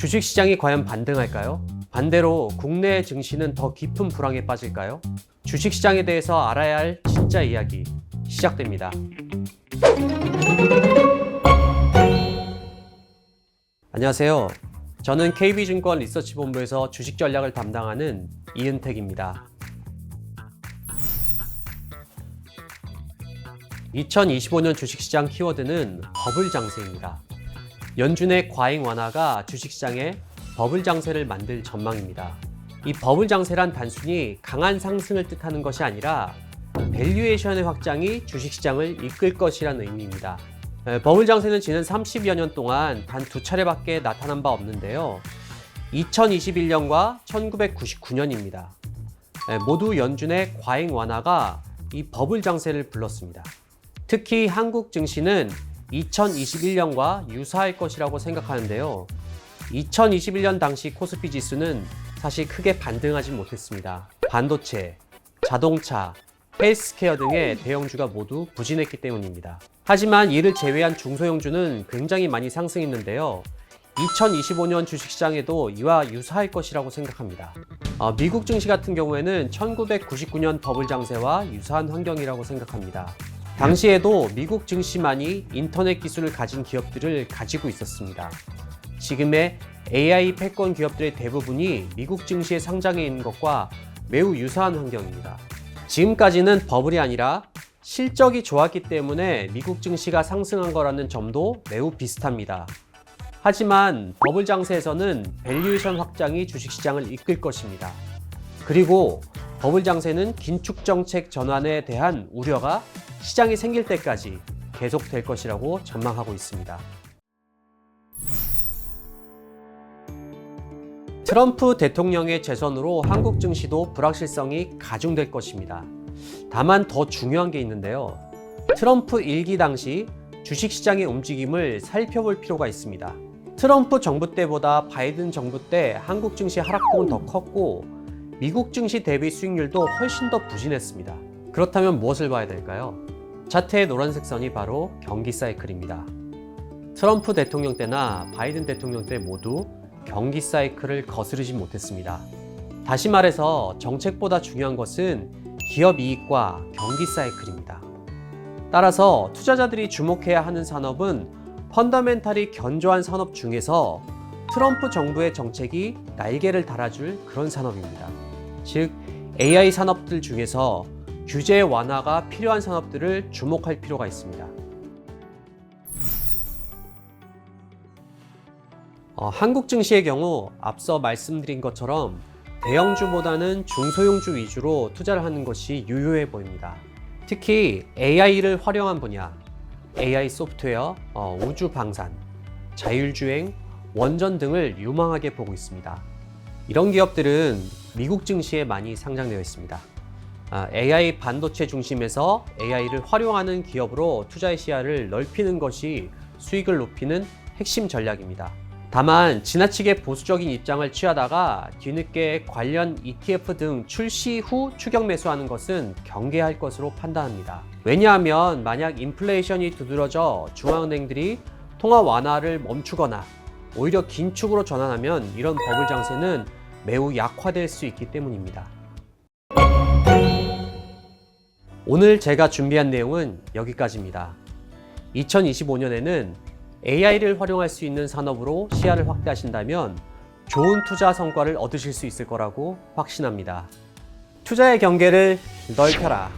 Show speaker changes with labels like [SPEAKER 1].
[SPEAKER 1] 주식시장이 과연 반등할까요? 반대로 국내 증시는 더 깊은 불황에 빠질까요? 주식시장에 대해서 알아야 할 진짜 이야기 시작됩니다. 안녕하세요. 저는 KB증권 리서치본부에서 주식 전략을 담당하는 이은택입니다. 2025년 주식시장 키워드는 버블 장세입니다. 연준의 과잉 완화가 주식시장에 버블 장세를 만들 전망입니다. 이 버블 장세란 단순히 강한 상승을 뜻하는 것이 아니라 밸류에이션의 확장이 주식시장을 이끌 것이라는 의미입니다. 버블 장세는 지난 30여 년 동안 단 두 차례밖에 나타난 바 없는데요. 2021년과 1999년입니다. 모두 연준의 과잉 완화가 이 버블 장세를 불렀습니다. 특히 한국 증시는 2021년과 유사할 것이라고 생각하는데요. 2021년 당시 코스피 지수는 사실 크게 반등하지 못했습니다. 반도체, 자동차, 헬스케어 등의 대형주가 모두 부진했기 때문입니다. 하지만 이를 제외한 중소형주는 굉장히 많이 상승했는데요. 2025년 주식시장에도 이와 유사할 것이라고 생각합니다. 미국 증시 같은 경우에는 1999년 버블 장세와 유사한 환경이라고 생각합니다. 당시에도 미국 증시만이 인터넷 기술을 가진 기업들을 가지고 있었습니다. 지금의 AI 패권 기업들의 대부분이 미국 증시에 상장해 있는 것과 매우 유사한 환경입니다. 지금까지는 버블이 아니라 실적이 좋았기 때문에 미국 증시가 상승한 거라는 점도 매우 비슷합니다. 하지만 버블 장세에서는 밸류에이션 확장이 주식시장을 이끌 것입니다. 그리고 버블 장세는 긴축 정책 전환에 대한 우려가 시장이 생길 때까지 계속될 것이라고 전망하고 있습니다. 트럼프 대통령의 재선으로 한국 증시도 불확실성이 가중될 것입니다. 다만 더 중요한 게 있는데요. 트럼프 1기 당시 주식시장의 움직임을 살펴볼 필요가 있습니다. 트럼프 정부 때보다 바이든 정부 때 한국 증시 하락폭은 더 컸고 미국 증시 대비 수익률도 훨씬 더 부진했습니다. 그렇다면 무엇을 봐야 될까요? 차트의 노란색 선이 바로 경기 사이클입니다. 트럼프 대통령 때나 바이든 대통령 때 모두 경기 사이클을 거스르지 못했습니다. 다시 말해서 정책보다 중요한 것은 기업 이익과 경기 사이클입니다. 따라서 투자자들이 주목해야 하는 산업은 펀더멘탈이 견조한 산업 중에서 트럼프 정부의 정책이 날개를 달아줄 그런 산업입니다. 즉, AI 산업들 중에서 규제 완화가 필요한 산업들을 주목할 필요가 있습니다. 한국 증시의 경우 앞서 말씀드린 것처럼 대형주보다는 중소형주 위주로 투자를 하는 것이 유효해 보입니다. 특히 AI를 활용한 분야, AI 소프트웨어, 우주 방산, 자율주행, 원전 등을 유망하게 보고 있습니다. 이런 기업들은 미국 증시에 많이 상장되어 있습니다. AI 반도체 중심에서 AI를 활용하는 기업으로 투자의 시야를 넓히는 것이 수익을 높이는 핵심 전략입니다. 다만 지나치게 보수적인 입장을 취하다가 뒤늦게 관련 ETF 등 출시 후 추격 매수하는 것은 경계할 것으로 판단합니다. 왜냐하면 만약 인플레이션이 두드러져 중앙은행들이 통화 완화를 멈추거나 오히려 긴축으로 전환하면 이런 버블 장세는 매우 약화될 수 있기 때문입니다. 오늘 제가 준비한 내용은 여기까지입니다. 2025년에는 AI를 활용할 수 있는 산업으로 시야를 확대하신다면 좋은 투자 성과를 얻으실 수 있을 거라고 확신합니다. 투자의 경계를 넓혀라.